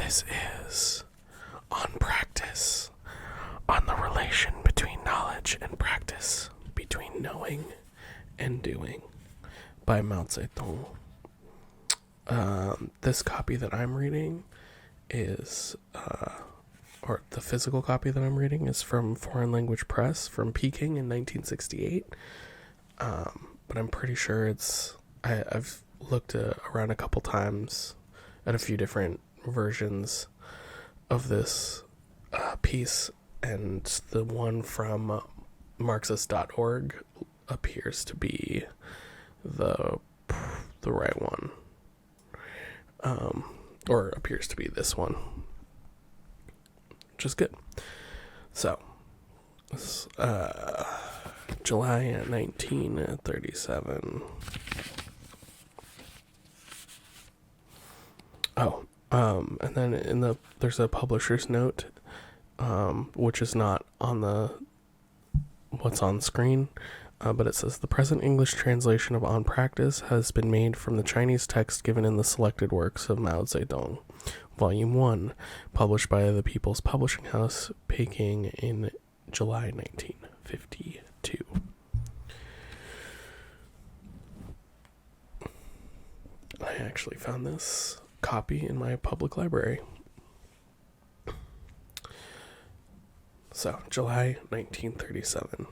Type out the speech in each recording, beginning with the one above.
This is On Practice, on the relation between knowledge and practice, between knowing and doing, by Mao Zedong. This copy that I'm reading is, or the physical copy that I'm reading is from Foreign Language Press from Peking in 1968. But I'm pretty sure I've looked around a couple times at a few different versions of this piece, and the one from Marxist.org appears to be the right one, or appears to be this one, which is good. So, this, July 1937. And then there's a publisher's note, which is not on what's on screen, but it says the present English translation of On Practice has been made from the Chinese text given in the selected works of Mao Zedong, Volume 1, published by the People's Publishing House, Peking in July 1952. I actually found this copy in my public library. So, July 1937.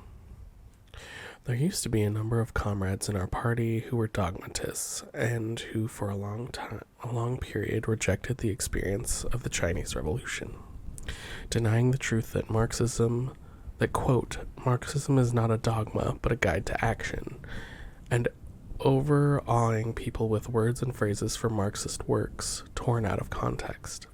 There used to be a number of comrades in our party who were dogmatists and who for a long period rejected the experience of the Chinese Revolution, denying the truth that quote, Marxism is not a dogma but a guide to action, and overawing people with words and phrases from Marxist works torn out of context.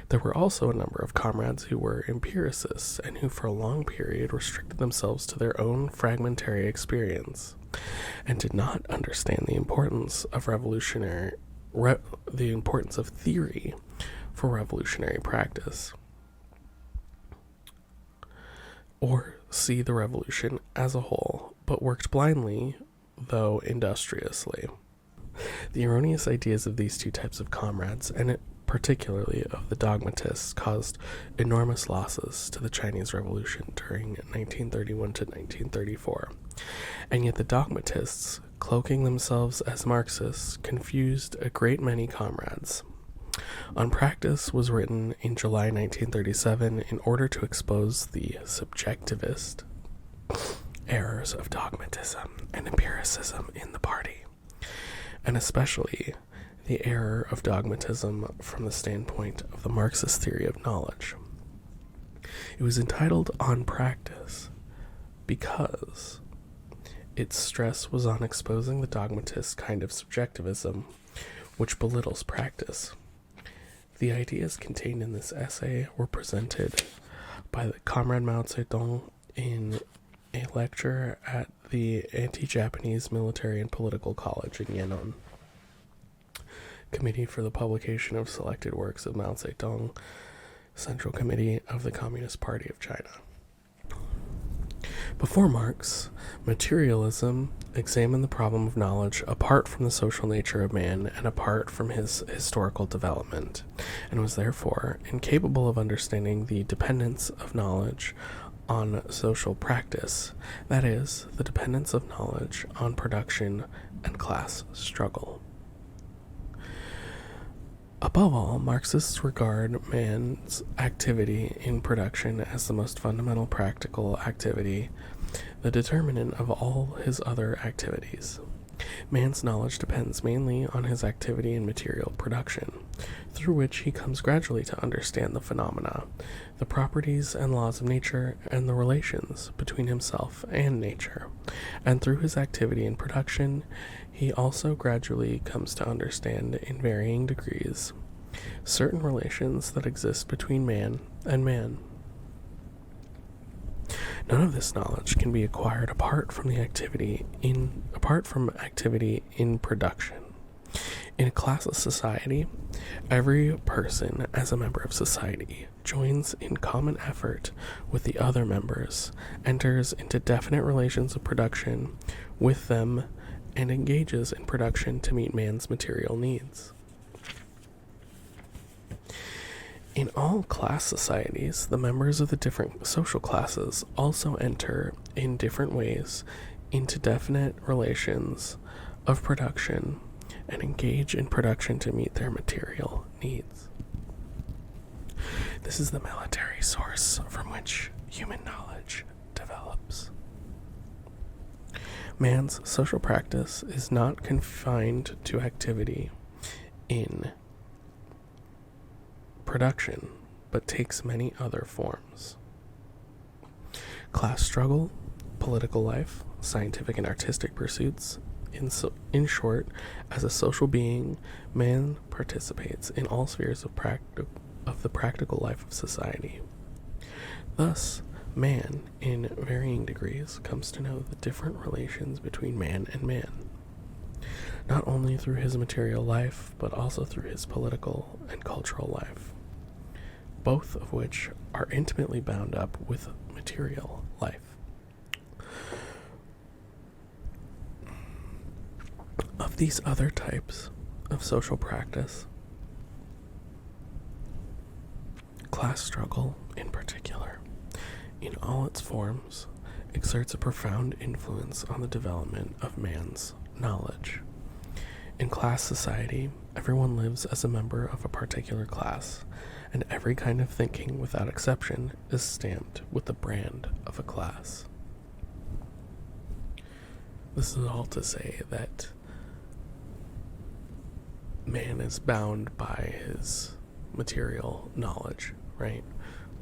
There were also a number of comrades who were empiricists and who for a long period restricted themselves to their own fragmentary experience and did not understand the importance of the importance of theory for revolutionary practice, or see the revolution as a whole, but worked blindly, though industriously. The erroneous ideas of these two types of comrades, and particularly of the dogmatists, caused enormous losses to the Chinese Revolution during 1931 to 1934. And yet the dogmatists, cloaking themselves as Marxists, confused a great many comrades. On Practice was written in July 1937 in order to expose the subjectivist errors of dogmatism and empiricism in the party, and especially the error of dogmatism from the standpoint of the Marxist theory of knowledge. It was entitled On Practice because its stress was on exposing the dogmatist kind of subjectivism which belittles practice. The ideas contained in this essay were presented by the Comrade Mao Zedong in a lecture at the Anti-Japanese Military and Political College in Yan'an. Committee for the Publication of Selected Works of Mao Zedong, Central Committee of the Communist Party of China. Before Marx, materialism examined the problem of knowledge apart from the social nature of man and apart from his historical development, and was therefore incapable of understanding the dependence of knowledge on social practice, that is, the dependence of knowledge on production and class struggle. Above all, Marxists regard man's activity in production as the most fundamental practical activity, the determinant of all his other activities. Man's knowledge depends mainly on his activity in material production, through which he comes gradually to understand the phenomena, the properties and laws of nature, and the relations between himself and nature. And through his activity in production, he also gradually comes to understand, in varying degrees, certain relations that exist between man and man. None of this knowledge can be acquired apart from activity in production. In a classless society, every person, as a member of society, joins in common effort with the other members, enters into definite relations of production with them, and engages in production to meet man's material needs. In all class societies, the members of the different social classes also enter in different ways into definite relations of production and engage in production to meet their material needs. This is the military source from which human knowledge develops. Man's social practice is not confined to activity in production, but takes many other forms. Class struggle, political life, scientific and artistic pursuits. In short, as a social being, man participates in all spheres of the practical life of society. Thus, man, in varying degrees, comes to know the different relations between man and man, not only through his material life, but also through his political and cultural life, both of which are intimately bound up with material life. Of these other types of social practice, class struggle in particular, in all its forms, exerts a profound influence on the development of man's knowledge. In class society, everyone lives as a member of a particular class, and every kind of thinking, without exception, is stamped with the brand of a class. This is all to say that man is bound by his material knowledge, right?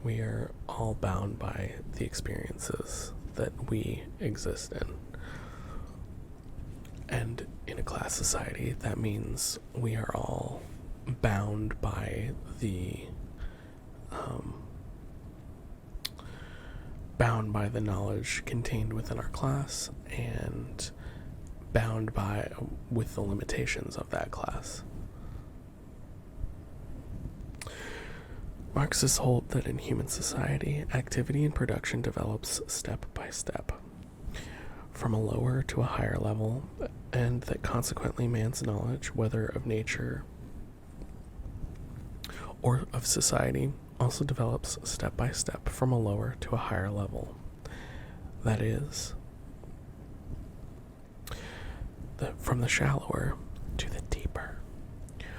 We are all bound by the experiences that we exist in. And in a class society, that means we are all bound by the knowledge contained within our class, and bound by with the limitations of that class. Marxists hold that in human society, activity and production develops step by step, from a lower to a higher level, and that consequently man's knowledge, whether of nature or of society, also develops step by step from a lower to a higher level. That is, from the shallower to the deeper,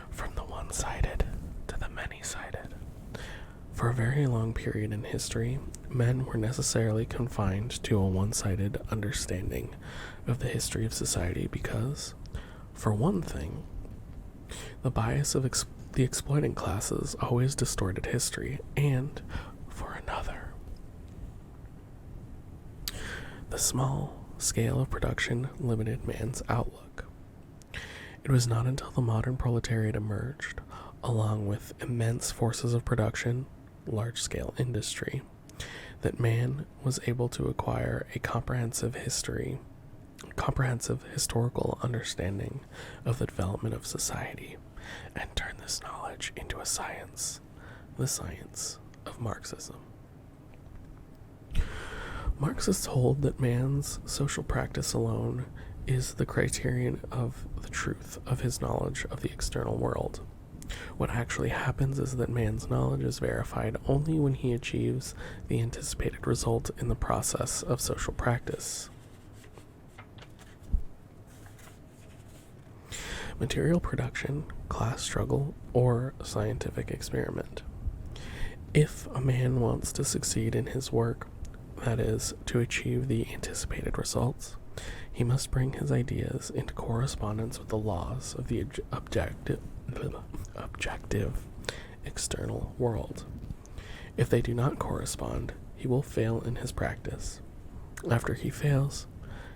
from the one-sided to the many-sided. For a very long period in history, men were necessarily confined to a one-sided understanding of the history of society because, for one thing, the bias of the exploiting classes always distorted history, and, for another, the small scale of production limited man's outlook. It was not until the modern proletariat emerged, along with immense forces of production, large-scale industry, that man was able to acquire a comprehensive historical understanding of the development of society, and turn this knowledge into a science, the science of Marxism. Marxists hold that man's social practice alone is the criterion of the truth of his knowledge of the external world. What actually happens is that man's knowledge is verified only when he achieves the anticipated result in the process of social practice. Material production, class struggle, or scientific experiment. If a man wants to succeed in his work, that is, to achieve the anticipated results, he must bring his ideas into correspondence with the laws of the objective external world. If they do not correspond, he will fail in his practice. After he fails,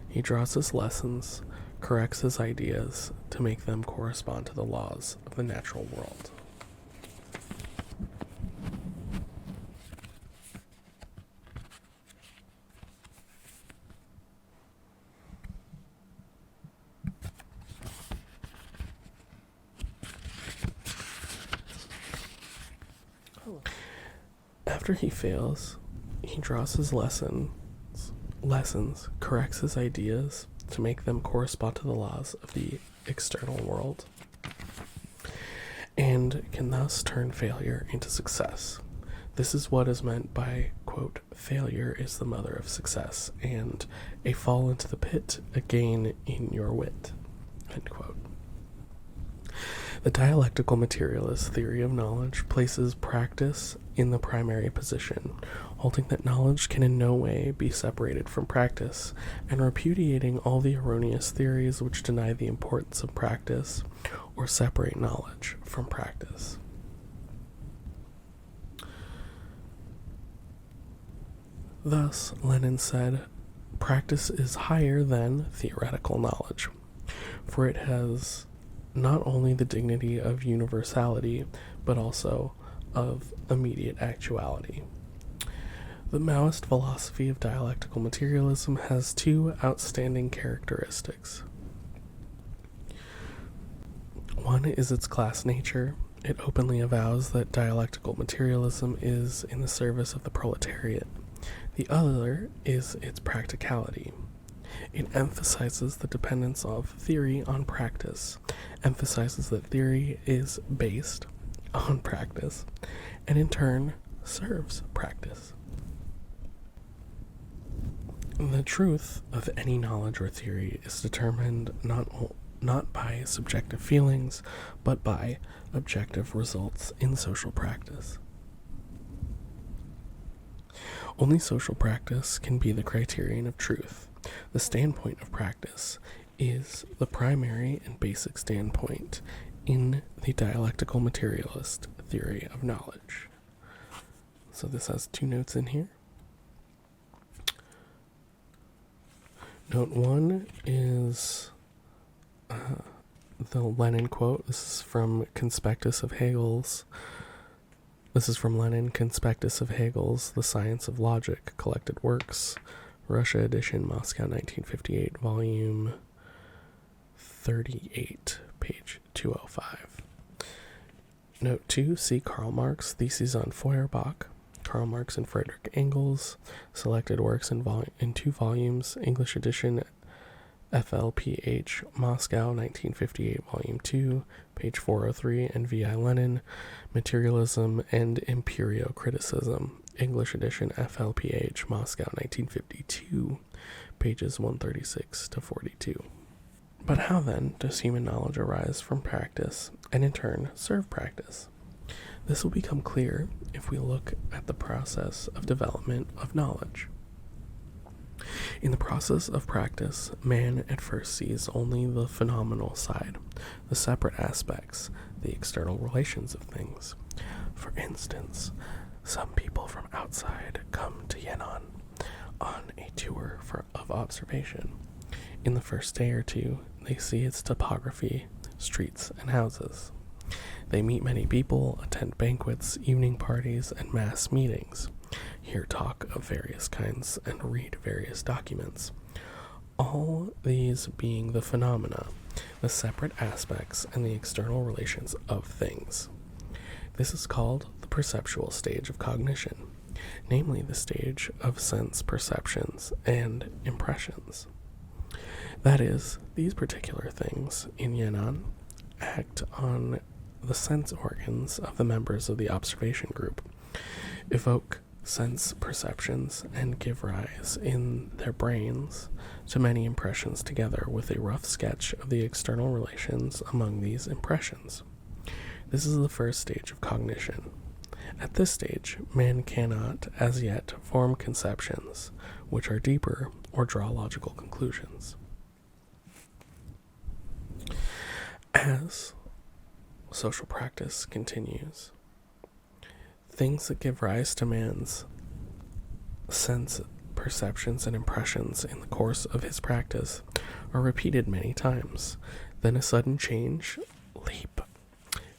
he draws his lessons, corrects his ideas to make them correspond to the laws of the natural world. After he fails, he draws his lessons, corrects his ideas to make them correspond to the laws of the external world. and can thus turn failure into success. This is what is meant by, quote, failure is the mother of success, and a fall into the pit, a gain in your wit, end quote. The dialectical materialist theory of knowledge places practice in the primary position, holding that knowledge can in no way be separated from practice, and repudiating all the erroneous theories which deny the importance of practice or separate knowledge from practice. Thus, Lenin said, practice is higher than theoretical knowledge, for it has not only the dignity of universality, but also of immediate actuality. The Maoist philosophy of dialectical materialism has two outstanding characteristics. One is its class nature. It openly avows that dialectical materialism is in the service of the proletariat. The other is its practicality. It emphasizes the dependence of theory on practice, emphasizes that theory is based on practice, and in turn serves practice. The truth of any knowledge or theory is determined not by subjective feelings, but by objective results in social practice. Only social practice can be the criterion of truth. The standpoint of practice is the primary and basic standpoint in the dialectical materialist theory of knowledge. So this has two notes in here. Note 1 is the Lenin quote. This is from Conspectus of Hegel's. This is from Lenin, Conspectus of Hegel's The Science of Logic, Collected Works, Russia edition, Moscow, 1958, volume 38, page 205. Note 2, see Karl Marx, Theses on Feuerbach, Karl Marx and Friedrich Engels, Selected Works in 2 volumes, English edition, FLPH, Moscow, 1958, volume 2, page 403, and V.I. Lenin, Materialism and Empirio-Criticism, English edition, FLPH, Moscow, 1952, pages 136 to 42. But how then does human knowledge arise from practice, and in turn serve practice? This will become clear if we look at the process of development of knowledge. In the process of practice, man at first sees only the phenomenal side, the separate aspects, the external relations of things. For instance, some people from outside come to Yan'an on a tour of observation. In the first day or two, they see its topography, streets, and houses. They meet many people, attend banquets, evening parties, and mass meetings, hear talk of various kinds, and read various documents. All these being the phenomena, the separate aspects, and the external relations of things. This is called the perceptual stage of cognition, namely the stage of sense perceptions and impressions. That is, these particular things in Yan'an act on the sense organs of the members of the observation group, evoke sense perceptions, and give rise in their brains to many impressions together with a rough sketch of the external relations among these impressions. This is the first stage of cognition. At this stage, man cannot, as yet, form conceptions which are deeper or draw logical conclusions. As social practice continues, things that give rise to man's sense perceptions and impressions in the course of his practice are repeated many times. Then a sudden change, leap,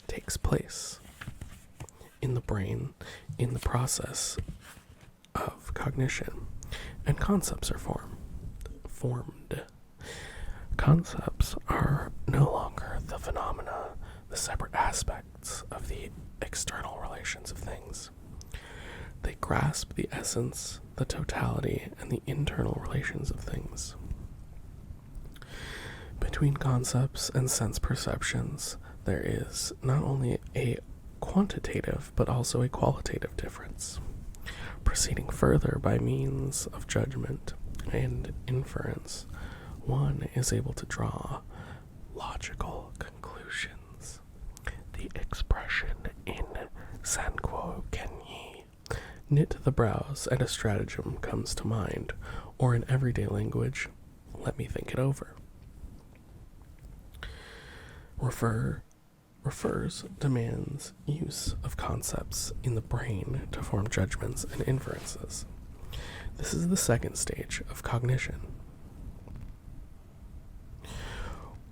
takes place in the brain in the process of cognition, and concepts are formed. Concepts are no longer the phenomena, the separate aspects of the external relations of things. They grasp the essence, the totality, and the internal relations of things. Between concepts and sense perceptions, there is not only a quantitative but also a qualitative difference. Proceeding further by means of judgment and inference, one is able to draw logical conclusions. The expression in Sanquo Kenyi, knit the brows and a stratagem comes to mind, or in everyday language, let me think it over. Refers to man's use of concepts in the brain to form judgments and inferences. This is the second stage of cognition.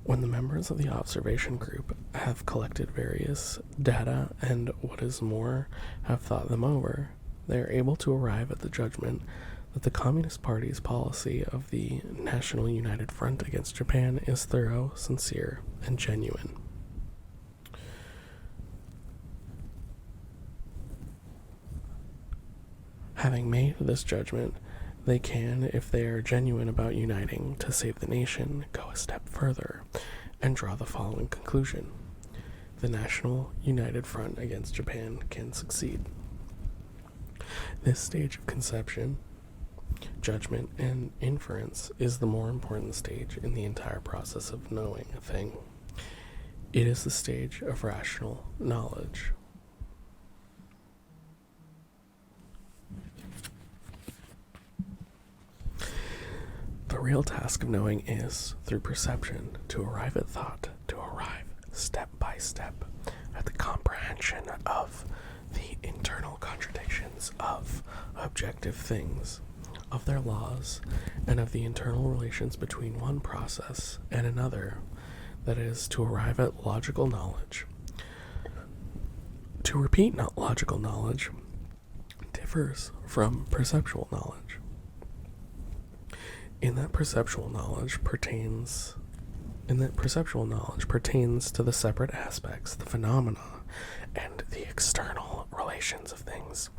When the members of the observation group have collected various data and, what is more, have thought them over, they are able to arrive at the judgment that the Communist Party's policy of the National United Front against Japan is thorough, sincere, and genuine. Having made this judgment, they can, if they are genuine about uniting to save the nation, go a step further and draw the following conclusion. The National United Front against Japan can succeed. This stage of conception, judgment, and inference is the more important stage in the entire process of knowing a thing. It is the stage of rational knowledge. The real task of knowing is, through perception, to arrive at thought, to arrive step by step at the comprehension of the internal contradictions of objective things, of their laws, and of the internal relations between one process and another, that is, to arrive at logical knowledge. To repeat logical knowledge differs from perceptual knowledge. In that perceptual knowledge pertains to the separate aspects, the phenomena, and the external relations of things,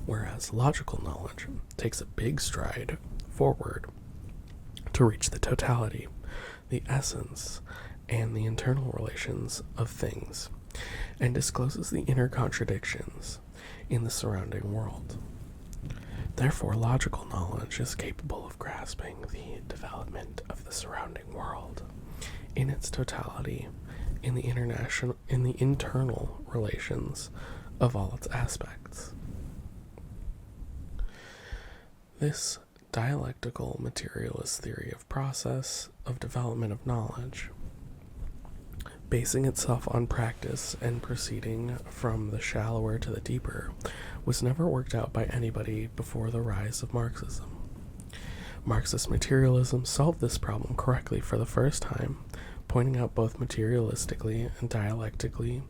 whereas logical knowledge takes a big stride forward to reach the totality, the essence, and the internal relations of things, and discloses the inner contradictions in the surrounding world. Therefore, logical knowledge is capable of grasping the development of the surrounding world in its totality, in the internal relations of all its aspects. This dialectical materialist theory of process of development of knowledge, basing itself on practice and proceeding from the shallower to the deeper, was never worked out by anybody before the rise of Marxism. Marxist materialism solved this problem correctly for the first time, pointing out both materialistically and dialectically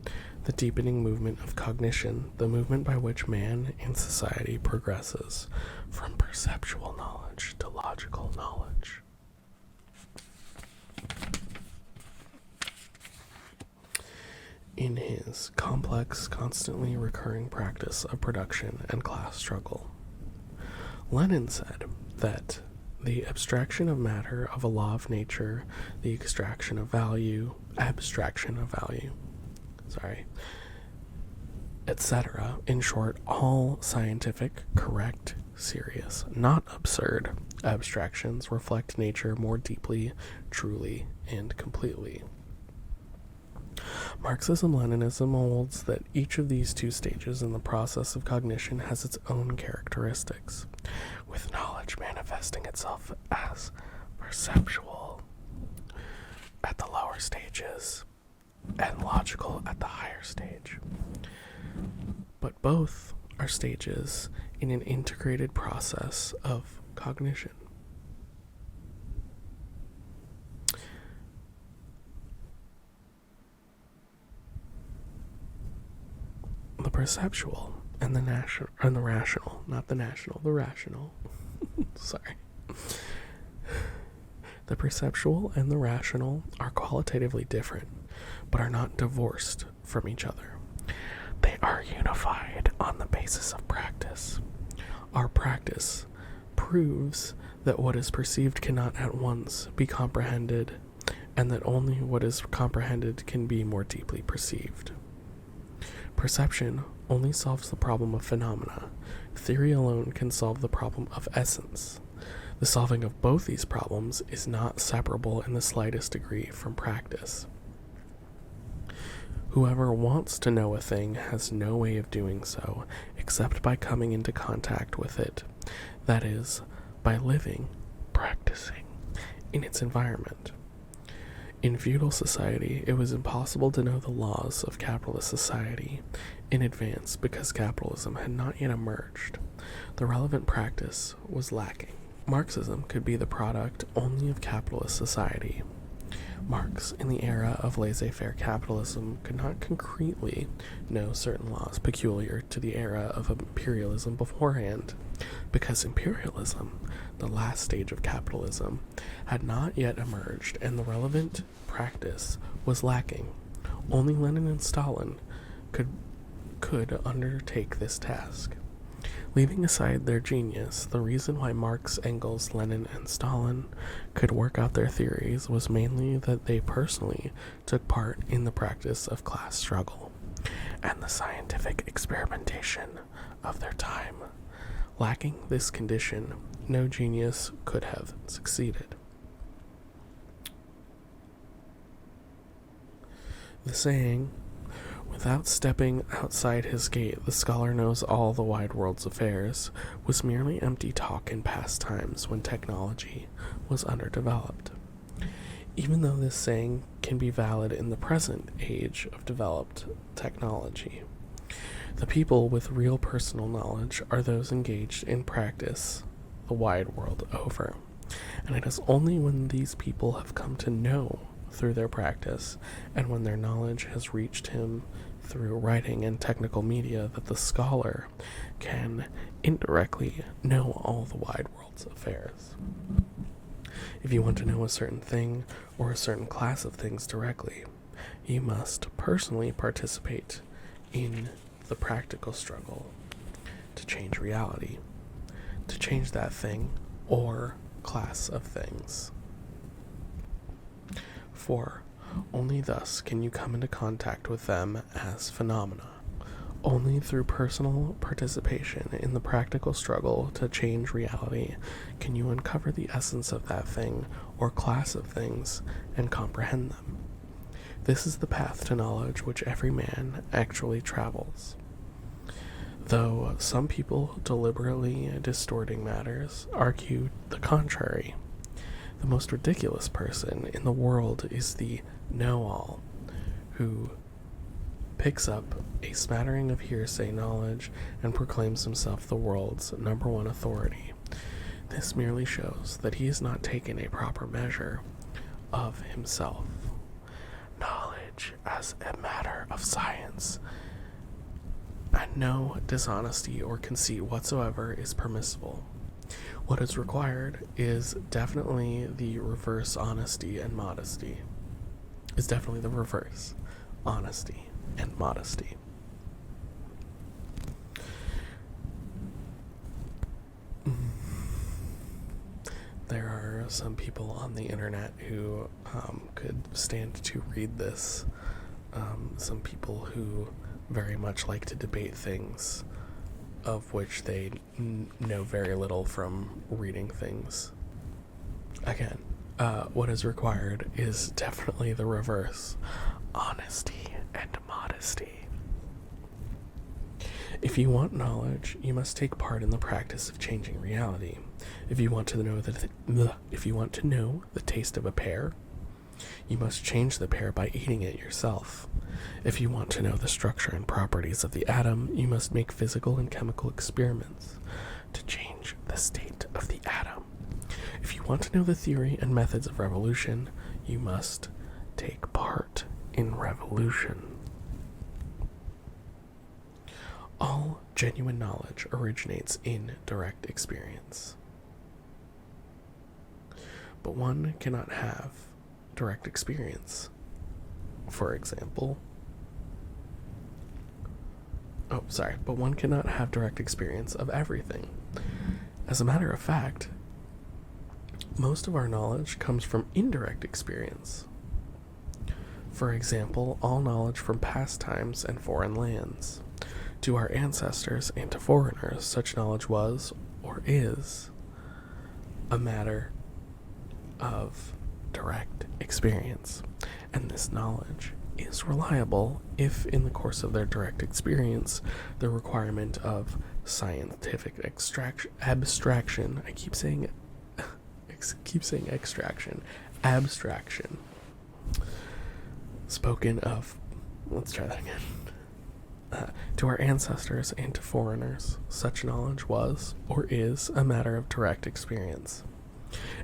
the deepening movement of cognition, the movement by which man and society progresses from perceptual knowledge to logical knowledge. In his complex, constantly recurring practice of production and class struggle, Lenin said that the abstraction of matter of a law of nature, the abstraction of value, etc. In short, all scientific, correct, serious, not absurd abstractions reflect nature more deeply, truly, and completely. Marxism-Leninism holds that each of these two stages in the process of cognition has its own characteristics, with knowledge manifesting itself as perceptual at the lower stages and logical at the higher stage. But both are stages in an integrated process of cognition. The perceptual and the rational, not the national, the rational. Sorry. The perceptual and the rational are qualitatively different, but are not divorced from each other. They are unified on the basis of practice. Our practice proves that what is perceived cannot at once be comprehended and that only what is comprehended can be more deeply perceived. Perception only solves the problem of phenomena. Theory alone can solve the problem of essence. The solving of both these problems is not separable in the slightest degree from practice. Whoever wants to know a thing has no way of doing so except by coming into contact with it, that is, by living, practicing, in its environment. In feudal society, it was impossible to know the laws of capitalist society in advance because capitalism had not yet emerged. The relevant practice was lacking. Marxism could be the product only of capitalist society. Marx, in the era of laissez-faire capitalism, could not concretely know certain laws peculiar to the era of imperialism beforehand, because imperialism, the last stage of capitalism, had not yet emerged and the relevant practice was lacking. Only Lenin and Stalin could undertake this task. Leaving aside their genius, the reason why Marx, Engels, Lenin, and Stalin could work out their theories was mainly that they personally took part in the practice of class struggle and the scientific experimentation of their time. Lacking this condition, no genius could have succeeded. The saying, "Without stepping outside his gate, the scholar knows all the wide world's affairs," was merely empty talk in past times when technology was underdeveloped. Even though this saying can be valid in the present age of developed technology, the people with real personal knowledge are those engaged in practice the wide world over. And it is only when these people have come to know through their practice, and when their knowledge has reached him through writing and technical media, that the scholar can indirectly know all the wide world's affairs. If you want to know a certain thing or a certain class of things directly, you must personally participate in the practical struggle to change reality, to change that thing or class of things. For only thus can you come into contact with them as phenomena. Only through personal participation in the practical struggle to change reality can you uncover the essence of that thing or class of things and comprehend them. This is the path to knowledge which every man actually travels. Though some people, deliberately distorting matters, argue the contrary. The most ridiculous person in the world is the know-all, who picks up a smattering of hearsay knowledge and proclaims himself the world's number one authority. This merely shows that he has not taken a proper measure of himself. Knowledge as a matter of science, and no dishonesty or conceit whatsoever is permissible. What is required is definitely the reverse honesty and modesty. Is definitely the reverse honesty and modesty. There are some people on the internet who could stand to read this. Some people who very much like to debate things of which they know very little from reading things. Again, what is required is definitely the reverse: honesty and modesty. If you want knowledge, you must take part in the practice of changing reality. If you want to know the taste of a pear, you must change the pear by eating it yourself. If you want to know the structure and properties of the atom, you must make physical and chemical experiments to change the state of the atom. If you want to know the theory and methods of revolution, you must take part in revolution. All genuine knowledge originates in direct experience. But one cannot have direct experience. For example, but one cannot have direct experience of everything. As a matter of fact, most of our knowledge comes from indirect experience. For example, all knowledge from past times and foreign lands. To our ancestors and to foreigners, such knowledge was, or is, a matter of direct experience, and this knowledge is reliable if, in the course of their direct experience, the requirement of scientific abstraction, I keep saying extraction, abstraction, spoken of, let's try that again. To our ancestors and to foreigners, such knowledge was, or is, a matter of direct experience.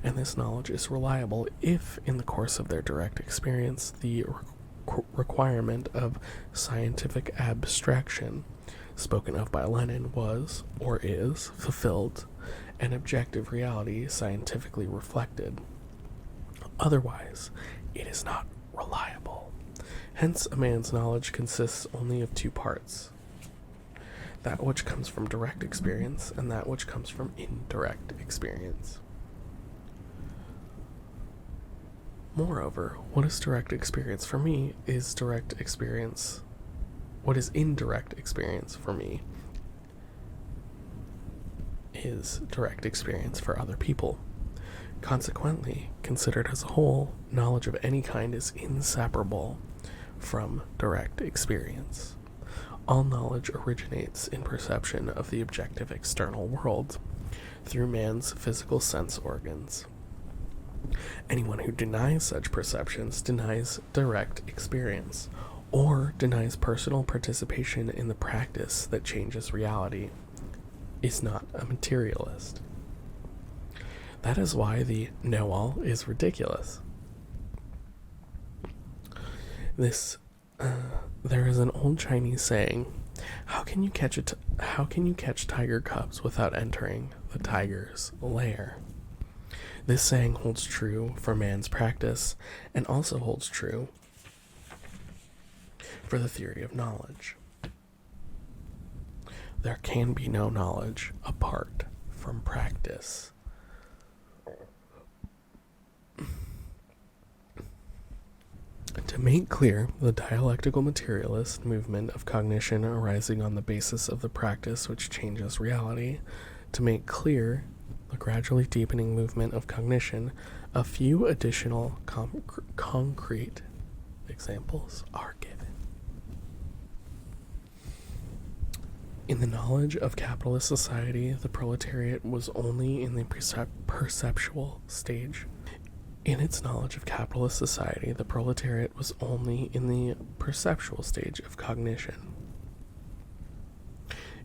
And this knowledge is reliable if, in the course of their direct experience, the requirement of scientific abstraction, spoken of by Lenin, was, or is, fulfilled, and objective reality scientifically reflected. Otherwise, it is not reliable. Hence, a man's knowledge consists only of two parts: that which comes from direct experience and that which comes from indirect experience. Moreover, what is direct experience for me is direct experience. What is indirect experience for me is direct experience for other people. Consequently, considered as a whole, knowledge of any kind is inseparable from direct experience. All knowledge originates in perception of the objective external world through man's physical sense organs. Anyone who denies such perceptions denies direct experience, or denies personal participation in the practice that changes reality, is not a materialist. That is why the know-all is ridiculous. There is an old Chinese saying, how can you catch tiger cubs without entering the tiger's lair? This saying holds true for man's practice and also holds true for the theory of knowledge. There can be no knowledge apart from practice. To make clear the dialectical materialist movement of cognition arising on the basis of the practice which changes reality, to make clear the gradually deepening movement of cognition, a few additional concrete examples are given. In the knowledge of capitalist society, the proletariat was only in the perceptual stage. In its knowledge of capitalist society, the proletariat was only in the perceptual stage of cognition.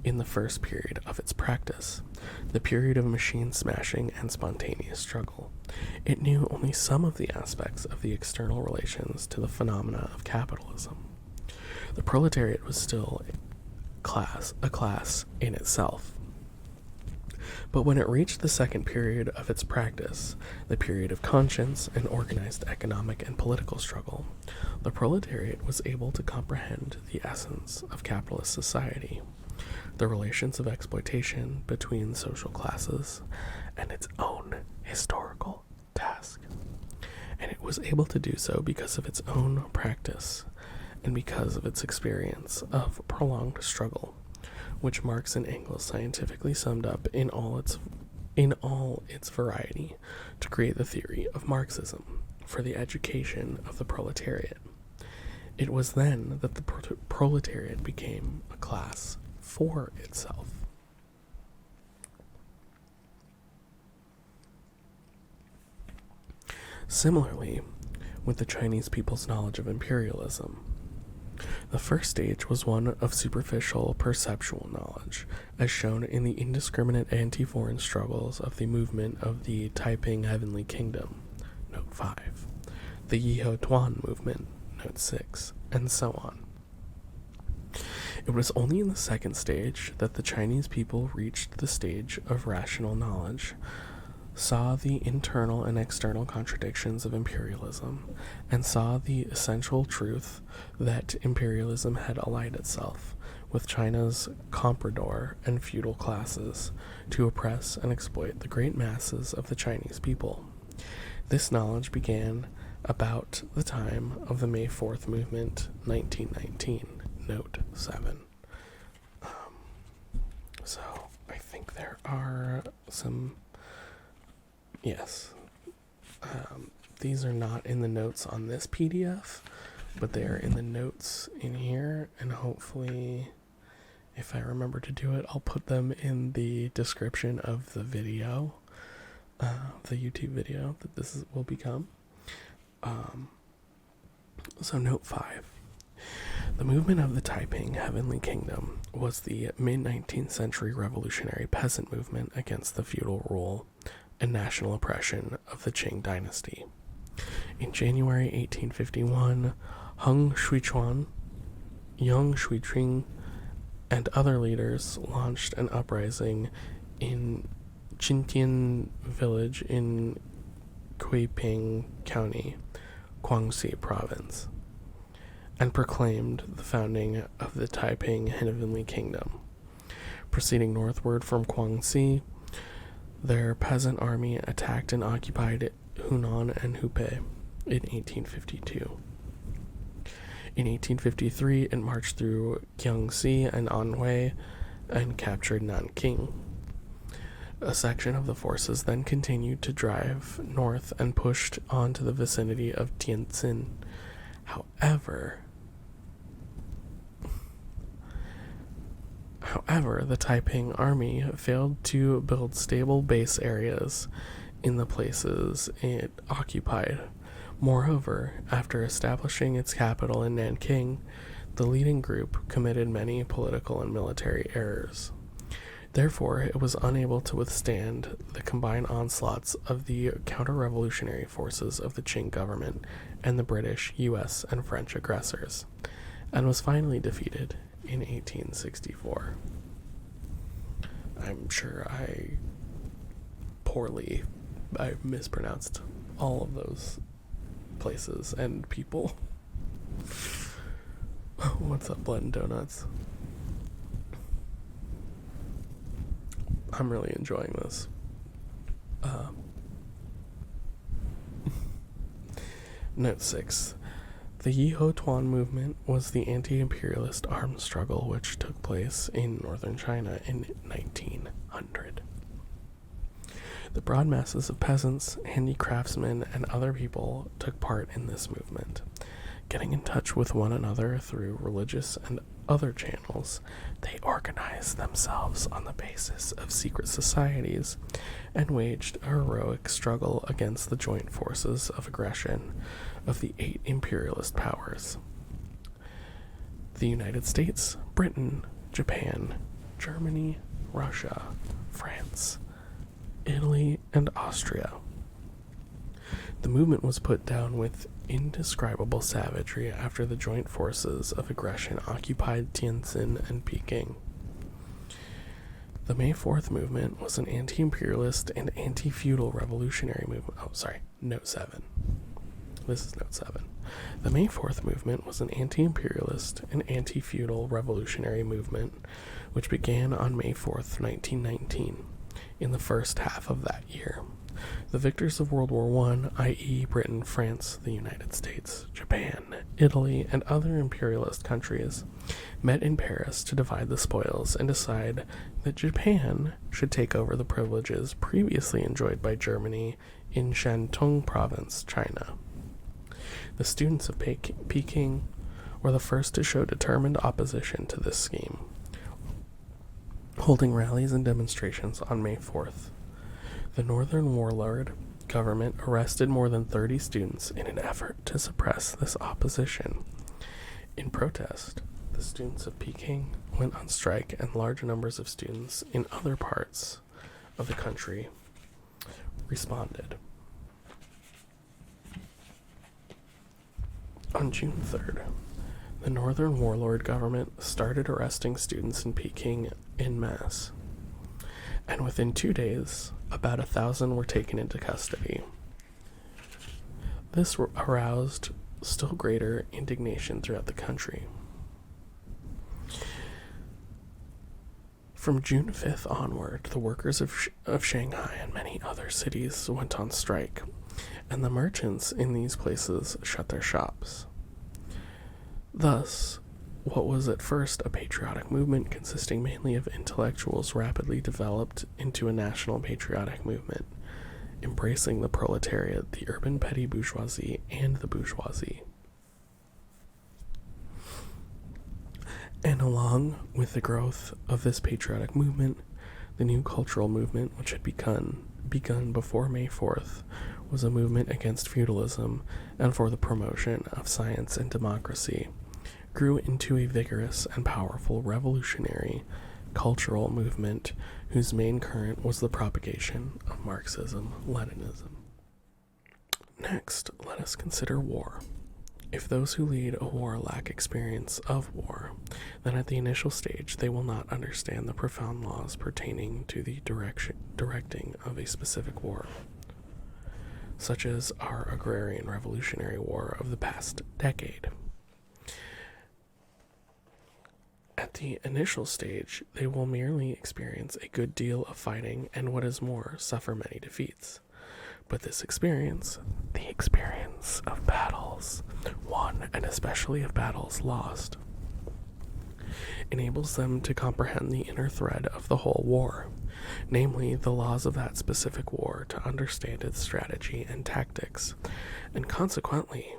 In the first period of its practice, the period of machine smashing and spontaneous struggle, it knew only some of the aspects of the external relations to the phenomena of capitalism. The proletariat was still a class in itself. But when it reached the second period of its practice, the period of conscience and organized economic and political struggle, the proletariat was able to comprehend the essence of capitalist society, the relations of exploitation between social classes, and its own historical task. And it was able to do so because of its own practice and because of its experience of prolonged struggle, which Marx and Engels scientifically summed up in all its variety to create the theory of Marxism for the education of the proletariat. It was then that the proletariat became a class for itself. Similarly, with the Chinese people's knowledge of imperialism, the first stage was one of superficial perceptual knowledge, as shown in the indiscriminate anti-foreign struggles of the movement of the Taiping Heavenly Kingdom, note 5, the Yiho Tuan movement, note 6, and so on. It was only in the second stage that the Chinese people reached the stage of rational knowledge, saw the internal and external contradictions of imperialism, and saw the essential truth that imperialism had allied itself with China's comprador and feudal classes to oppress and exploit the great masses of the Chinese people. This knowledge began about the time of the May 4th movement, 1919, note 7. So I think there are some, yes, these are not in the notes on this PDF, but they are in the notes in here, and hopefully, if I remember to do it, I'll put them in the description of the video, the YouTube video that this will become. So note 5. The movement of the Taiping Heavenly Kingdom was the mid-19th century revolutionary peasant movement against the feudal rule and national oppression of the Qing dynasty. In January 1851, Heng Shuichuan, Yang Shuiqing, and other leaders launched an uprising in Jintian village in Kuiping County, Guangxi Province, and proclaimed the founding of the Taiping Heavenly Kingdom. Proceeding northward from Guangxi, their peasant army attacked and occupied Hunan and Hubei in 1852. In 1853, it marched through Jiangxi and Anhui and captured Nanking. A section of the forces then continued to drive north and pushed on to the vicinity of Tianjin. However, the Taiping army failed to build stable base areas in the places it occupied. Moreover, after establishing its capital in Nanking, the leading group committed many political and military errors. Therefore, it was unable to withstand the combined onslaughts of the counter-revolutionary forces of the Qing government and the British, US, and French aggressors, and was finally defeated in 1864. I'm sure I mispronounced all of those places and people. What's up, Blood and Donuts? I'm really enjoying this. Note 6. The Yiho Tuan movement was the anti-imperialist armed struggle which took place in northern China in 1900. The broad masses of peasants, handicraftsmen, and other people took part in this movement. Getting in touch with one another through religious and other channels, they organized themselves on the basis of secret societies and waged a heroic struggle against the joint forces of aggression of the 8 imperialist powers: the United States, Britain, Japan, Germany, Russia, France, Italy, and Austria. The movement was put down with indescribable savagery after the joint forces of aggression occupied Tianjin and Peking. The May 4th movement was an anti-imperialist and anti-feudal revolutionary movement. Note 7. This is note 7. The May 4th movement was an anti-imperialist and anti-feudal revolutionary movement which began on May 4th, 1919, in the first half of that year. The victors of World War I, i.e. Britain, France, the United States, Japan, Italy, and other imperialist countries, met in Paris to divide the spoils and decide that Japan should take over the privileges previously enjoyed by Germany in Shantung Province, China. The students of Peking were the first to show determined opposition to this scheme, holding rallies and demonstrations on May 4th. The Northern Warlord government arrested more than 30 students in an effort to suppress this opposition. In protest, the students of Peking went on strike, and large numbers of students in other parts of the country responded. On June 3rd, the Northern Warlord government started arresting students in Peking en masse, and within 2 days, about 1,000 were taken into custody. This aroused still greater indignation throughout the country. From June 5th onward, the workers of Shanghai and many other cities went on strike, and the merchants in these places shut their shops. Thus, what was at first a patriotic movement consisting mainly of intellectuals rapidly developed into a national patriotic movement, embracing the proletariat, the urban petty bourgeoisie, and the bourgeoisie. And along with the growth of this patriotic movement, the new cultural movement, which had begun before May 4th, was a movement against feudalism and for the promotion of science and democracy, grew into a vigorous and powerful revolutionary cultural movement whose main current was the propagation of Marxism-Leninism. Next, let us consider war. If those who lead a war lack experience of war, then at the initial stage they will not understand the profound laws pertaining to the directing of a specific war, such as our agrarian revolutionary war of the past decade. At the initial stage, they will merely experience a good deal of fighting and, what is more, suffer many defeats. But this experience, the experience of battles won and especially of battles lost, enables them to comprehend the inner thread of the whole war, namely the laws of that specific war, to understand its strategy and tactics, and consequently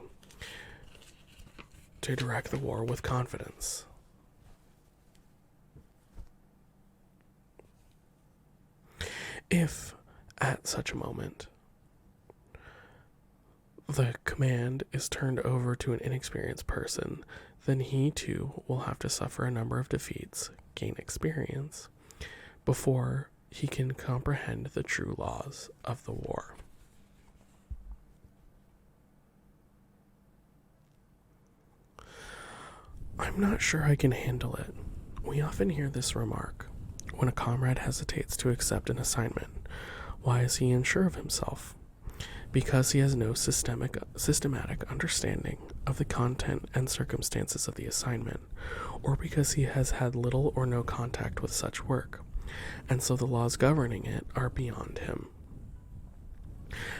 to direct the war with confidence. If, at such a moment, the command is turned over to an inexperienced person, then he too will have to suffer a number of defeats, gain experience, before he can comprehend the true laws of the war. I'm not sure I can handle it. We often hear this remark when a comrade hesitates to accept an assignment. Why is he unsure of himself? Because he has no systematic understanding of the content and circumstances of the assignment, or because he has had little or no contact with such work, and so the laws governing it are beyond him.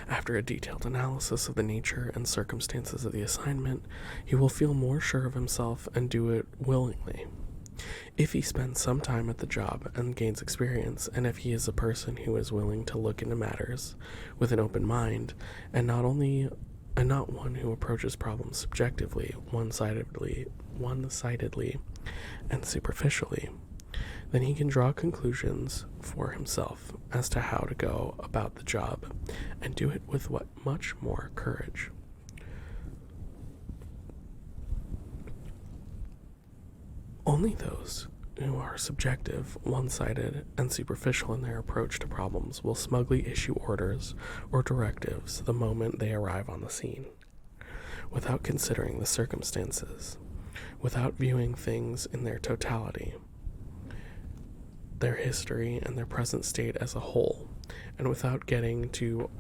After a detailed analysis of the nature and circumstances of the assignment, he will feel more sure of himself and do it willingly. If he spends some time at the job and gains experience, and if he is a person who is willing to look into matters with an open mind, and not one who approaches problems subjectively, one-sidedly, and superficially, then he can draw conclusions for himself as to how to go about the job, and do it with much more courage. Only those who are subjective, one-sided, and superficial in their approach to problems will smugly issue orders or directives the moment they arrive on the scene, without considering the circumstances, without viewing things in their totality, their history and their present state as a whole, and without getting to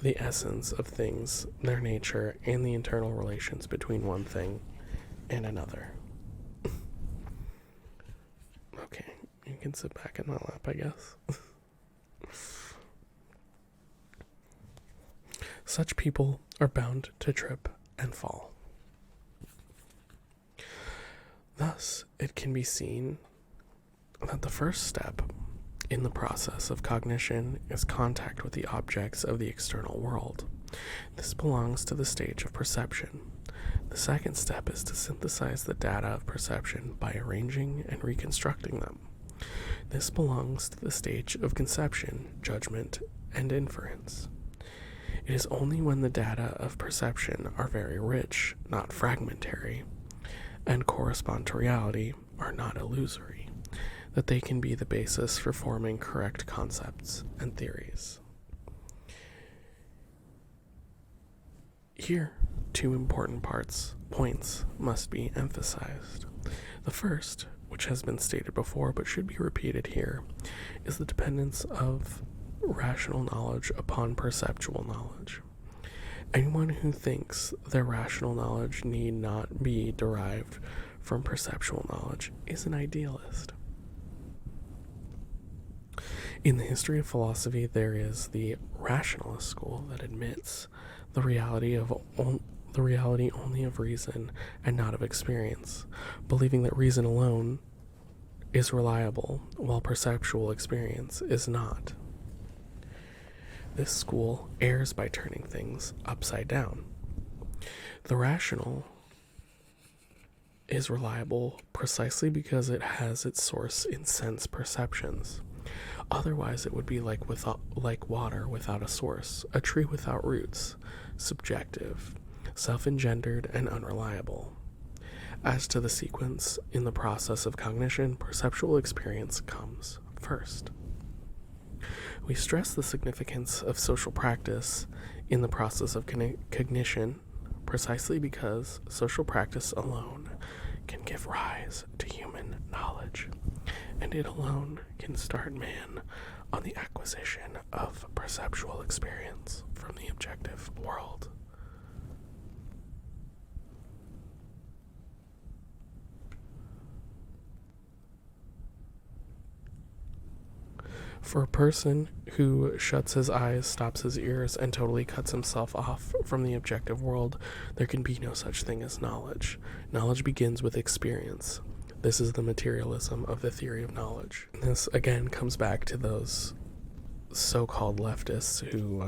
the essence of things, their nature, and the internal relations between one thing and another. Okay, you can sit back in my lap, I guess. Such people are bound to trip and fall. Thus, it can be seen that the first step in the process of cognition is contact with the objects of the external world. This belongs to the stage of perception. The second step is to synthesize the data of perception by arranging and reconstructing them. This belongs to the stage of conception, judgment, and inference. It is only when the data of perception are very rich, not fragmentary, and correspond to reality, are not illusory, that they can be the basis for forming correct concepts and theories. Here, two important points must be emphasized. The first, which has been stated before but should be repeated here, is the dependence of rational knowledge upon perceptual knowledge. Anyone who thinks their rational knowledge need not be derived from perceptual knowledge is an idealist. In the history of philosophy, there is the rationalist school that admits the reality only of reason and not of experience, believing that reason alone is reliable, while perceptual experience is not. This school errs by turning things upside down. The rational is reliable precisely because it has its source in sense perceptions. Otherwise, it would be like water without a source, a tree without roots, subjective, self-engendered, and unreliable. As to the sequence in the process of cognition, perceptual experience comes first. We stress the significance of social practice in the process of cognition precisely because social practice alone can give rise to human knowledge, and it alone can start man on the acquisition of perceptual experience from the objective world. For a person who shuts his eyes, stops his ears, and totally cuts himself off from the objective world, there can be no such thing as knowledge. Knowledge begins with experience. This is the materialism of the theory of knowledge. And this, again, comes back to those so-called leftists who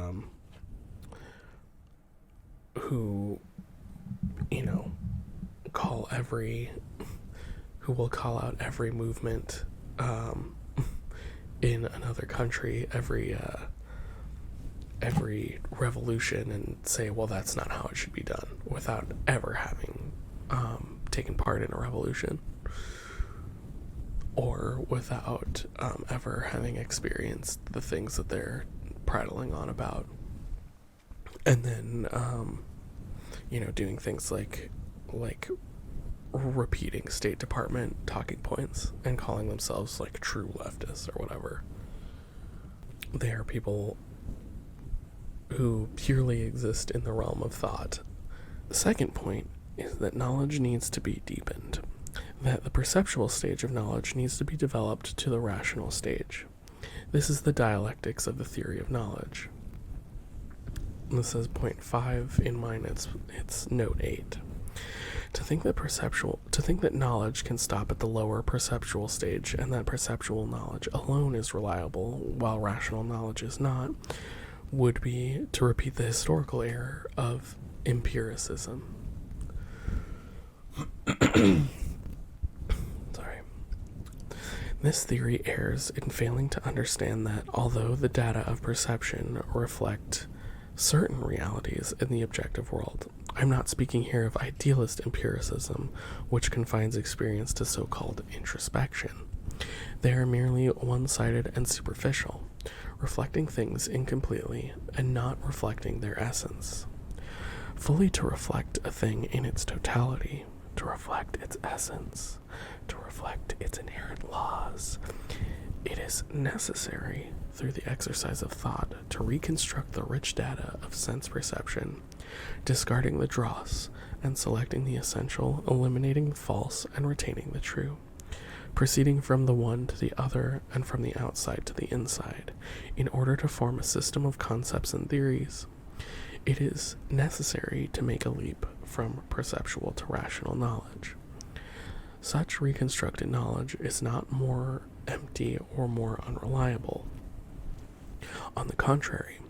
will call out every movement in another country, every revolution, and say, well, that's not how it should be done, without ever having taken part in a revolution, or without ever having experienced the things that they're prattling on about. And then doing things like repeating State Department talking points and calling themselves like true leftists or whatever. They are people who purely exist in the realm of thought. The second point is that knowledge needs to be deepened, that the perceptual stage of knowledge needs to be developed to the rational stage. This is the dialectics of the theory of knowledge. This is point 5 in mine. It's note 8. To think that knowledge can stop at the lower perceptual stage, and that perceptual knowledge alone is reliable while rational knowledge is not, would be to repeat the historical error of empiricism. Sorry. This theory errs in failing to understand that although the data of perception reflect certain realities in the objective world, I'm not speaking here of idealist empiricism, which confines experience to so-called introspection. They are merely one-sided and superficial, reflecting things incompletely and not reflecting their essence. Fully to reflect a thing in its totality, to reflect its essence, to reflect its inherent laws, it is necessary, through the exercise of thought, to reconstruct the rich data of sense perception, discarding the dross and selecting the essential, eliminating the false and retaining the true, proceeding from the one to the other and from the outside to the inside, in order to form a system of concepts and theories. It is necessary to make a leap from perceptual to rational knowledge. Such reconstructed knowledge is not more empty or more unreliable. On the contrary,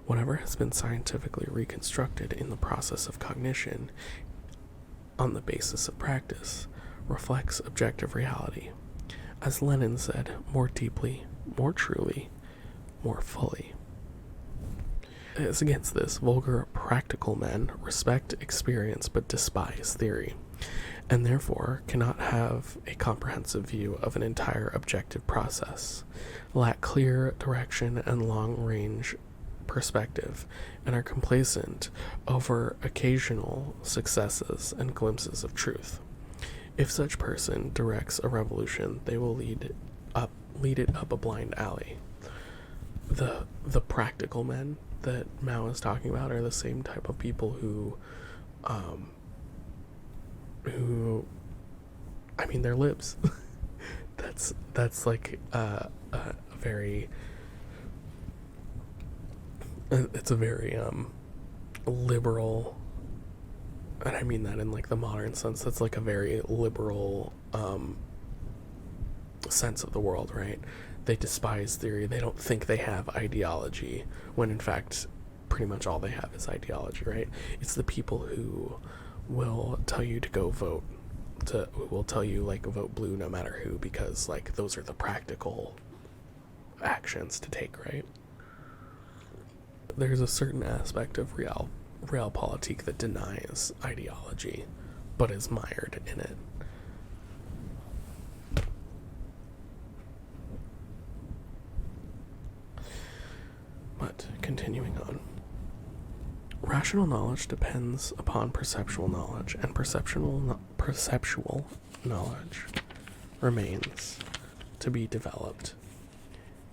whatever has been scientifically reconstructed in the process of cognition on the basis of practice reflects objective reality. As Lenin said, more deeply, more truly, more fully. As against this, vulgar practical men respect experience but despise theory, and therefore cannot have a comprehensive view of an entire objective process, lack clear direction and long-range perspective, and are complacent over occasional successes and glimpses of truth. If such person directs a revolution, they will lead it up a blind alley. The practical men that Mao is talking about are the same type of people who they're libs. that's like a very liberal, and I mean that in like the modern sense. That's like a very liberal sense of the world, right? They despise theory. They don't think they have ideology, when in fact pretty much all they have is ideology, right? It's the people who will tell you to go vote, who will tell you like vote blue no matter who, because like those are the practical actions to take, right? There's a certain aspect of realpolitik that denies ideology but is mired in it. But continuing on, rational knowledge depends upon perceptual knowledge, and perceptual knowledge remains to be developed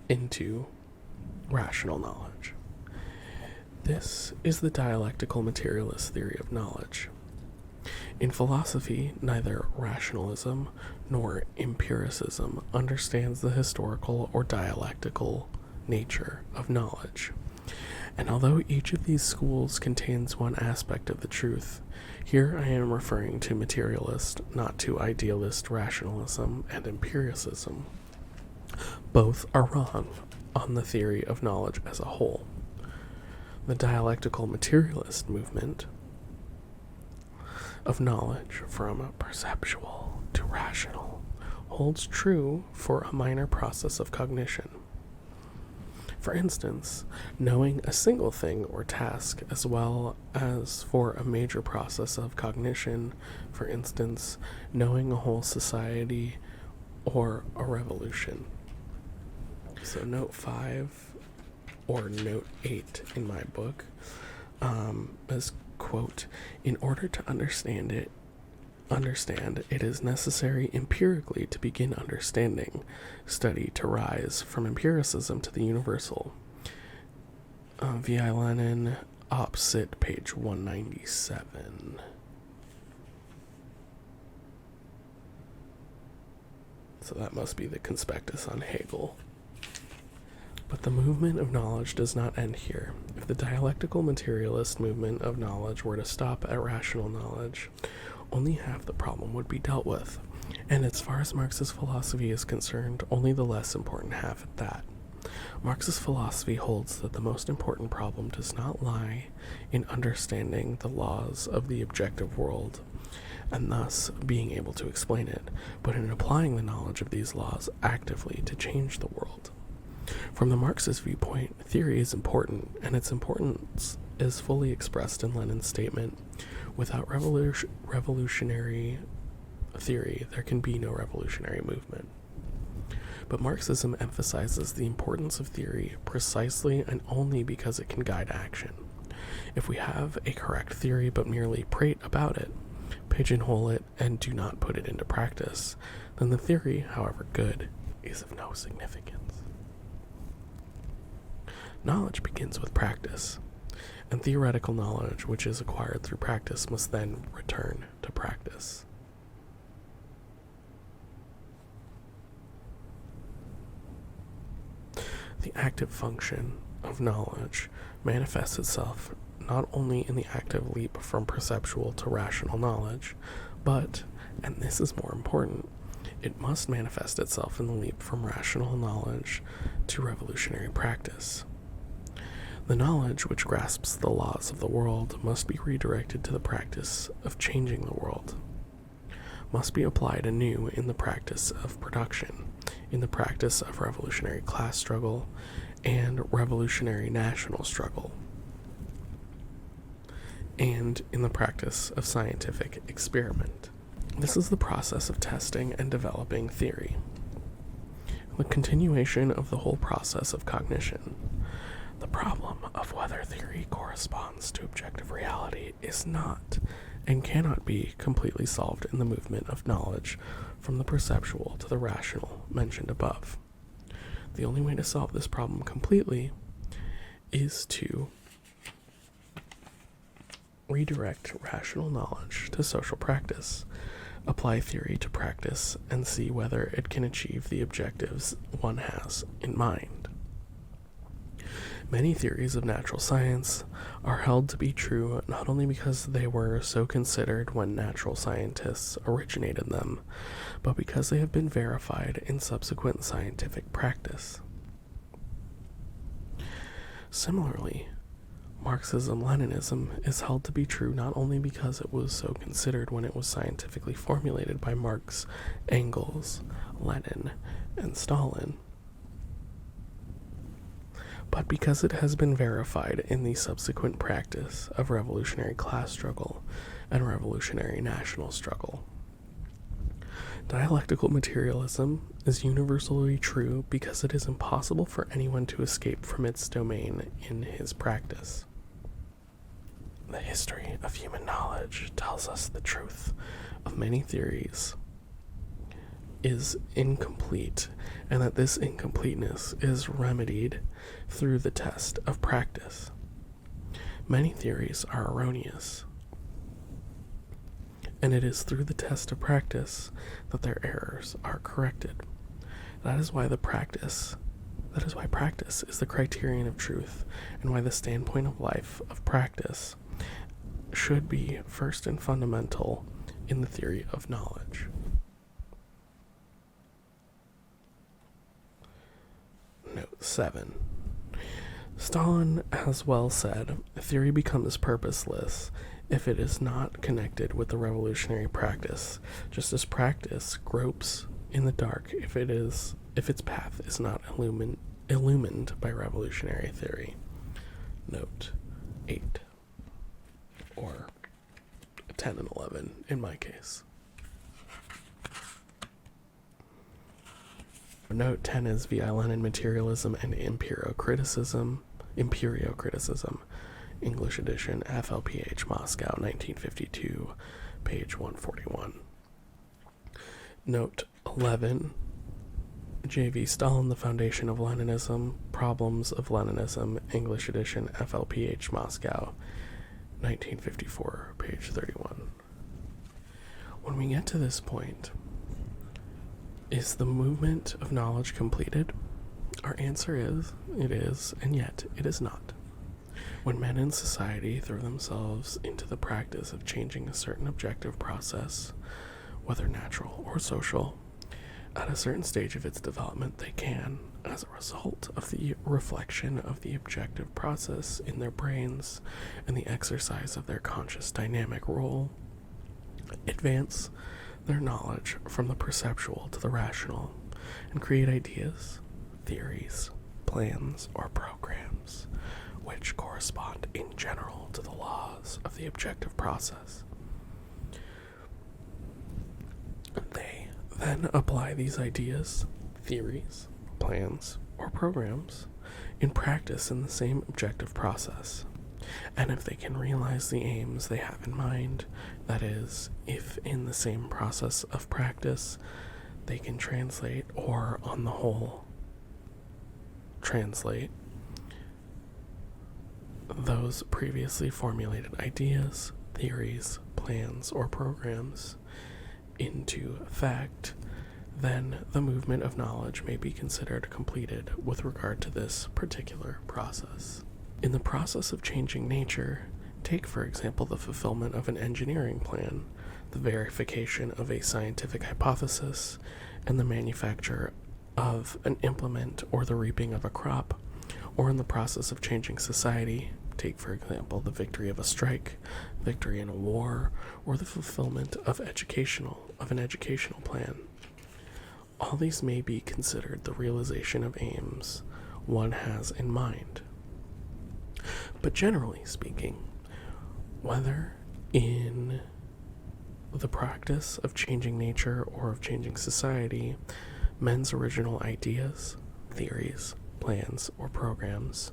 into rational knowledge. This is the dialectical materialist theory of knowledge. In philosophy, neither rationalism nor empiricism understands the historical or dialectical nature of knowledge. And although each of these schools contains one aspect of the truth, here I am referring to materialist, not to idealist rationalism and empiricism. Both are wrong on the theory of knowledge as a whole. The dialectical materialist movement of knowledge from perceptual to rational holds true for a minor process of cognition. For instance, knowing a single thing or task, as well as for a major process of cognition, for instance, knowing a whole society or a revolution. So note 5 or note 8 in my book is, quote, in order to understand it is necessary empirically to begin understanding, study to rise from empiricism to the universal. V.I. Lenin, Op. Cit., page 197. So that must be the conspectus on Hegel. But the movement of knowledge does not end here. If the dialectical materialist movement of knowledge were to stop at rational knowledge, only half the problem would be dealt with, and as far as Marxist philosophy is concerned, only the less important half at that. Marxist philosophy holds that the most important problem does not lie in understanding the laws of the objective world, and thus being able to explain it, but in applying the knowledge of these laws actively to change the world. From the Marxist viewpoint, theory is important, and its importance is fully expressed in Lenin's statement, without revolutionary theory, there can be no revolutionary movement. But Marxism emphasizes the importance of theory precisely and only because it can guide action. If we have a correct theory but merely prate about it, pigeonhole it, and do not put it into practice, then the theory, however good, is of no significance. Knowledge begins with practice, and theoretical knowledge which is acquired through practice must then return to practice. The active function of knowledge manifests itself not only in the active leap from perceptual to rational knowledge, but, and this is more important, it must manifest itself in the leap from rational knowledge to revolutionary practice. The knowledge which grasps the laws of the world must be redirected to the practice of changing the world, must be applied anew in the practice of production, in the practice of revolutionary class struggle, and revolutionary national struggle, and in the practice of scientific experiment. This is the process of testing and developing theory, the continuation of the whole process of cognition. The problem of whether theory corresponds to objective reality is not and cannot be completely solved in the movement of knowledge from the perceptual to the rational mentioned above. The only way to solve this problem completely is to redirect rational knowledge to social practice, apply theory to practice, and see whether it can achieve the objectives one has in mind. Many theories of natural science are held to be true not only because they were so considered when natural scientists originated them, but because they have been verified in subsequent scientific practice. Similarly, Marxism-Leninism is held to be true not only because it was so considered when it was scientifically formulated by Marx, Engels, Lenin, and Stalin, but because it has been verified in the subsequent practice of revolutionary class struggle and revolutionary national struggle. Dialectical materialism is universally true because it is impossible for anyone to escape from its domain in his practice. The history of human knowledge tells us the truth of many theories is incomplete, and that this incompleteness is remedied through the test of practice. Many theories are erroneous, and it is through the test of practice that their errors are corrected. That is why practice is the criterion of truth, and why the standpoint of life of practice should be first and fundamental in the theory of knowledge. Note 7. Stalin has well said, theory becomes purposeless if it is not connected with the revolutionary practice, just as practice gropes in the dark if its path is not illumined by revolutionary theory. Note 8. Or 10 and 11 in my case. Note 10 is VI Lenin Materialism and Imperiocriticism, English edition, FLPH, Moscow, 1952, page 141. Note 11, J.V. Stalin, The Foundation of Leninism, Problems of Leninism, English edition, FLPH, Moscow, 1954, page 31. When we get to this point, is the movement of knowledge completed? Our answer is, it is, and yet it is not. When men in society throw themselves into the practice of changing a certain objective process, whether natural or social, at a certain stage of its development they can, as a result of the reflection of the objective process in their brains and the exercise of their conscious dynamic role, advance their knowledge from the perceptual to the rational, and create ideas, theories, plans, or programs which correspond in general to the laws of the objective process. They then apply these ideas, theories, plans, or programs in practice in the same objective process. And if they can realize the aims they have in mind, that is, if in the same process of practice they can translate, or on the whole, translate those previously formulated ideas, theories, plans, or programs into fact, then the movement of knowledge may be considered completed with regard to this particular process. In the process of changing nature, take for example the fulfillment of an engineering plan, the verification of a scientific hypothesis, and the manufacture of an implement or the reaping of a crop, or in the process of changing society, take for example the victory of a strike, victory in a war, or the fulfillment of an educational plan. All these may be considered the realization of aims one has in mind. But generally speaking, whether in the practice of changing nature or of changing society, men's original ideas, theories, plans, or programs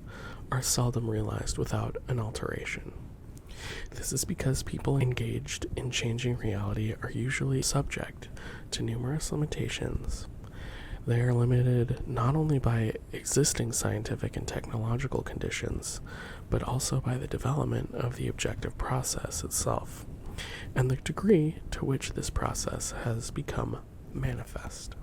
are seldom realized without an alteration. This is because people engaged in changing reality are usually subject to numerous limitations. They are limited not only by existing scientific and technological conditions, but also by the development of the objective process itself, and the degree to which this process has become manifest.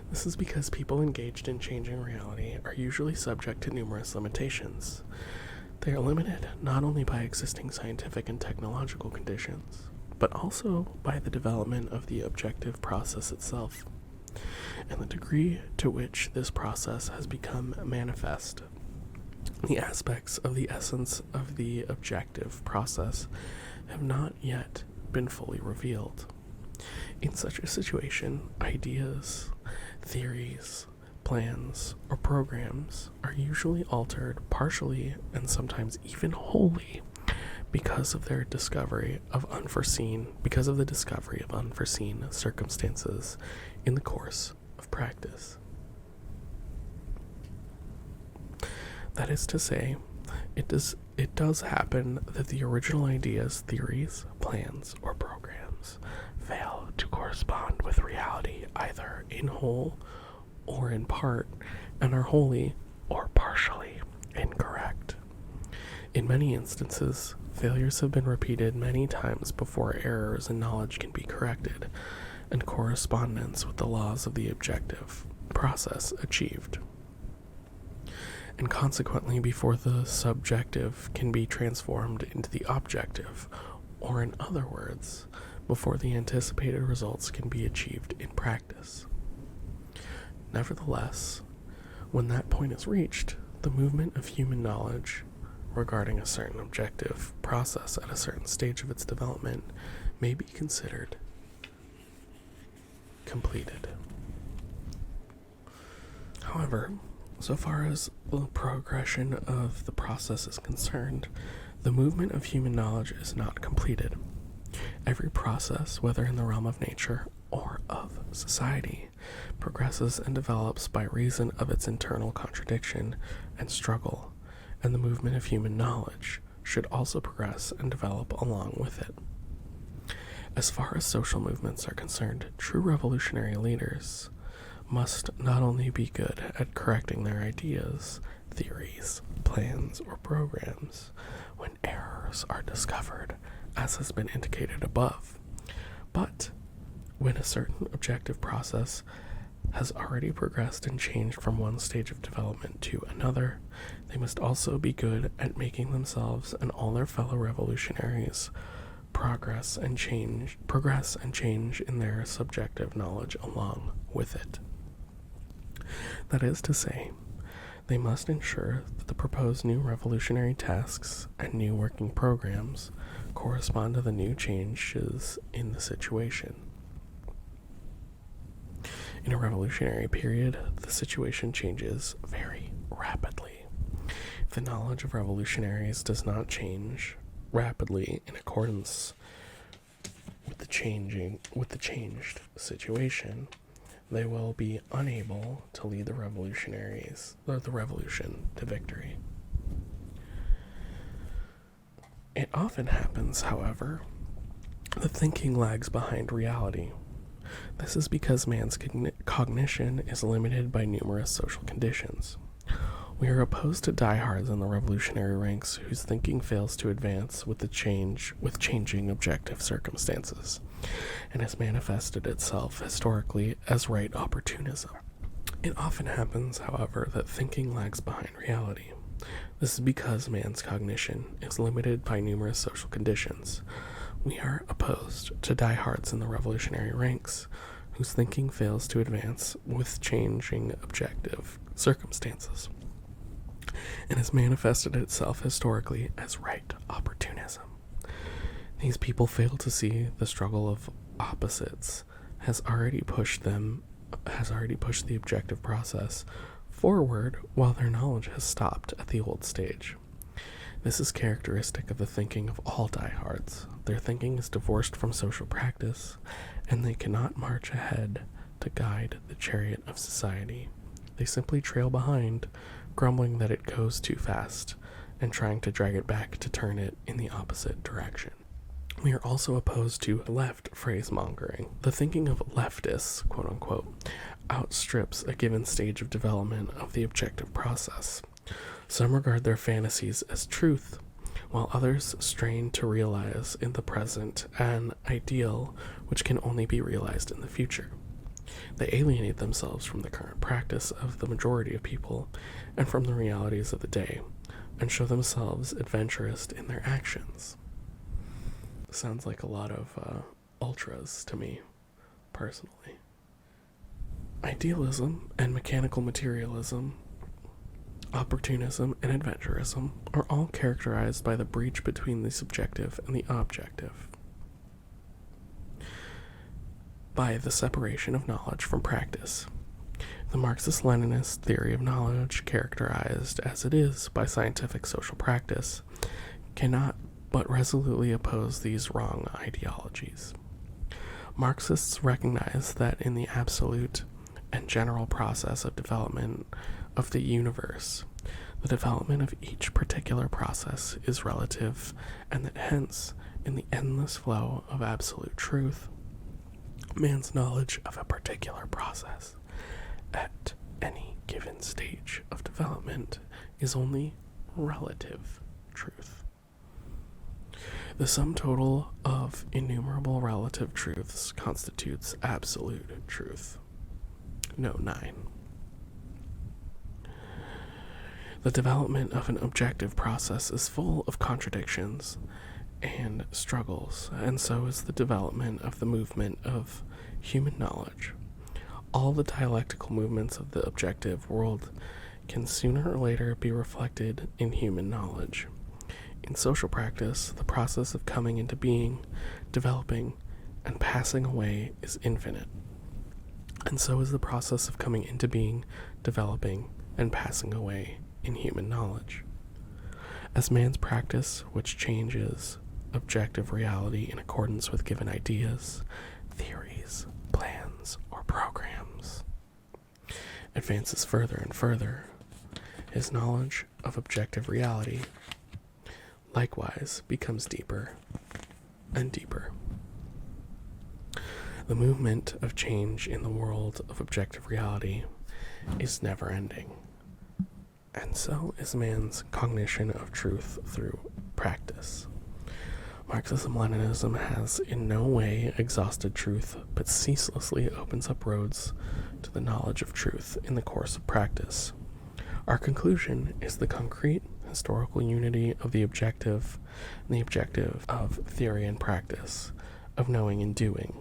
This is because people engaged in changing reality are usually subject to numerous limitations. They are limited not only by existing scientific and technological conditions, but also by the development of the objective process itself, and the degree to which this process has become manifest. The aspects of the essence of the objective process have not yet been fully revealed. In such a situation, ideas, theories, plans, or programs are usually altered partially and sometimes even wholly because of the discovery of unforeseen circumstances in the course of practice. That is to say, it does happen that the original ideas, theories, plans, or programs fail to correspond with reality either in whole or in part, and are wholly or partially incorrect. In many instances, failures have been repeated many times before errors in knowledge can be corrected, and correspondence with the laws of the objective process achieved. And consequently, before the subjective can be transformed into the objective, or in other words, before the anticipated results can be achieved in practice. Nevertheless, when that point is reached, the movement of human knowledge regarding a certain objective process at a certain stage of its development may be considered completed. However, so far as the progression of the process is concerned, the movement of human knowledge is not completed. Every process, whether in the realm of nature or of society, progresses and develops by reason of its internal contradiction and struggle, and the movement of human knowledge should also progress and develop along with it. As far as social movements are concerned, true revolutionary leaders must not only be good at correcting their ideas, theories, plans, or programs when errors are discovered, as has been indicated above, but when a certain objective process has already progressed and changed from one stage of development to another, they must also be good at making themselves and all their fellow revolutionaries progress and change in their subjective knowledge along with it. That is to say, they must ensure that the proposed new revolutionary tasks and new working programs correspond to the new changes in the situation. In a revolutionary period, the situation changes very rapidly. If the knowledge of revolutionaries does not change rapidly in accordance with the changed situation, they will be unable to lead the revolution to victory. It often happens, however, that thinking lags behind reality. This is because man's cognition is limited by numerous social conditions. We are opposed to diehards in the revolutionary ranks whose thinking fails to advance with changing objective circumstances, and has manifested itself historically as right opportunism. It often happens, however, that thinking lags behind reality. This is because man's cognition is limited by numerous social conditions. We are opposed to diehards in the revolutionary ranks whose thinking fails to advance with changing objective circumstances, and has manifested itself historically as right opportunism. These people fail to see the struggle of opposites has already pushed the objective process forward while their knowledge has stopped at the old stage. This is characteristic of the thinking of all diehards. Their thinking is divorced from social practice, and they cannot march ahead to guide the chariot of society. They simply trail behind, grumbling that it goes too fast, and trying to drag it back to turn it in the opposite direction. We are also opposed to left phrase-mongering. The thinking of leftists, quote-unquote, outstrips a given stage of development of the objective process. Some regard their fantasies as truth, while others strain to realize in the present an ideal which can only be realized in the future. They alienate themselves from the current practice of the majority of people and from the realities of the day, and show themselves adventurous in their actions. Sounds like a lot of ultras to me, personally. Idealism and mechanical materialism, opportunism and adventurism are all characterized by the breach between the subjective and the objective, by the separation of knowledge from practice. The Marxist-Leninist theory of knowledge, characterized as it is by scientific social practice, cannot but resolutely oppose these wrong ideologies. Marxists recognize that in the absolute and general process of development of the universe, the development of each particular process is relative, and that hence, in the endless flow of absolute truth, man's knowledge of a particular process at any given stage of development is only relative truth. The sum total of innumerable relative truths constitutes absolute truth. No, 9. The development of an objective process is full of contradictions and struggles, and so is the development of the movement of human knowledge. All the dialectical movements of the objective world can sooner or later be reflected in human knowledge. In social practice, the process of coming into being, developing, and passing away is infinite. And so is the process of coming into being, developing, and passing away in human knowledge. As man's practice, which changes objective reality in accordance with given ideas, theories, plans, or programs, advances further and further, his knowledge of objective reality likewise becomes deeper and deeper. The movement of change in the world of objective reality is never ending, and so is man's cognition of truth through practice. Marxism-Leninism has in no way exhausted truth, but ceaselessly opens up roads to the knowledge of truth in the course of practice. Our conclusion is the concrete historical unity of the objective and the objective of theory and practice, of knowing and doing,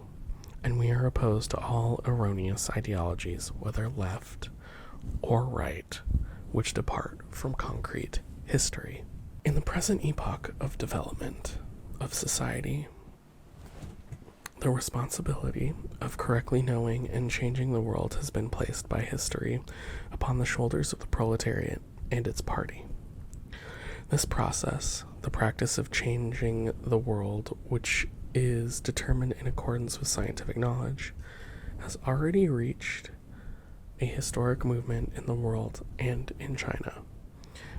and we are opposed to all erroneous ideologies, whether left or right, which depart from concrete history. In the present epoch of development of society, the responsibility of correctly knowing and changing the world has been placed by history upon the shoulders of the proletariat and its party. This process, the practice of changing the world, which is determined in accordance with scientific knowledge, has already reached a historic movement in the world and in China.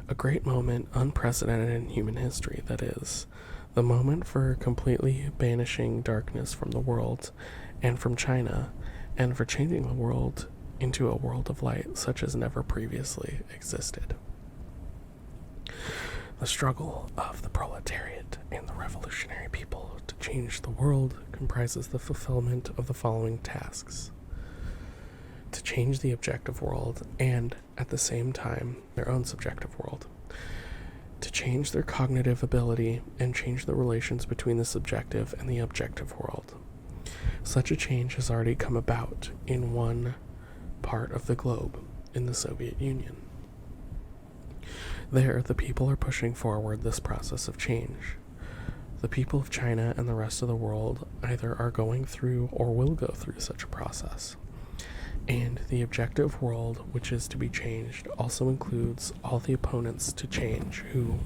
A great moment unprecedented in human history, that is, the moment for completely banishing darkness from the world and from China, and for changing the world into a world of light such as never previously existed. The struggle of the proletariat and the revolutionary people to change the world comprises the fulfillment of the following tasks: to change the objective world and, at the same time, their own subjective world; to change their cognitive ability and change the relations between the subjective and the objective world. Such a change has already come about in one part of the globe, in the Soviet Union. There, the people are pushing forward this process of change. The people of China and the rest of the world either are going through or will go through such a process. And the objective world, which is to be changed, also includes all the opponents to change who,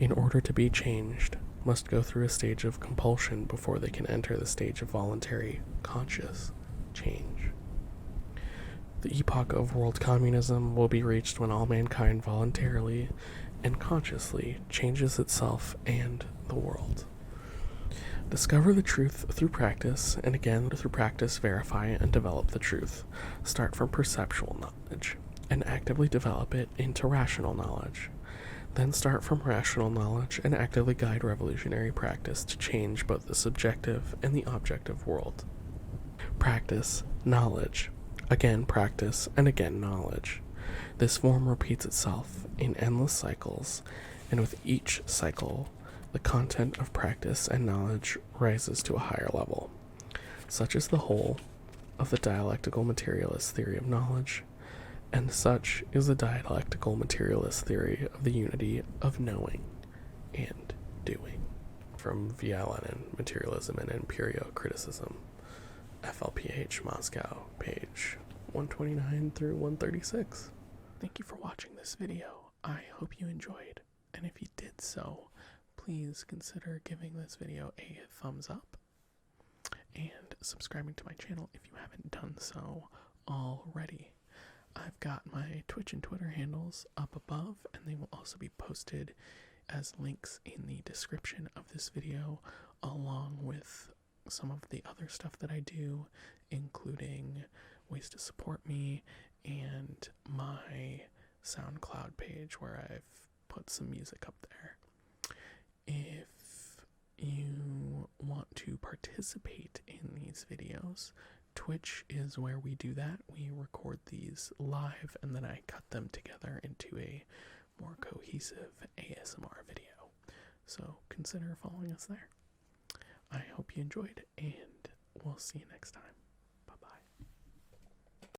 in order to be changed, must go through a stage of compulsion before they can enter the stage of voluntary, conscious change. The epoch of world communism will be reached when all mankind voluntarily and consciously changes itself and the world. Discover the truth through practice, and again through practice verify and develop the truth. Start from perceptual knowledge and actively develop it into rational knowledge. Then start from rational knowledge and actively guide revolutionary practice to change both the subjective and the objective world. Practice, knowledge, again practice, and again knowledge. This form repeats itself in endless cycles, and with each cycle, the content of practice and knowledge rises to a higher level. Such is the whole of the dialectical materialist theory of knowledge, and such is the dialectical materialist theory of the unity of knowing and doing. From V.I. Lenin, Materialism and Empirio-Criticism, FLPH, Moscow, page 129 through 136. Thank you for watching this video. I hope you enjoyed, and if you did so, please consider giving this video a thumbs up and subscribing to my channel if you haven't done so already. I've got my Twitch and Twitter handles up above, and they will also be posted as links in the description of this video, along with some of the other stuff that I do, including ways to support me and my SoundCloud page where I've put some music up there. If you want to participate in these videos, Twitch is where we do that. We record these live and then I cut them together into a more cohesive ASMR video. So consider following us there. I hope you enjoyed, and we'll see you next time.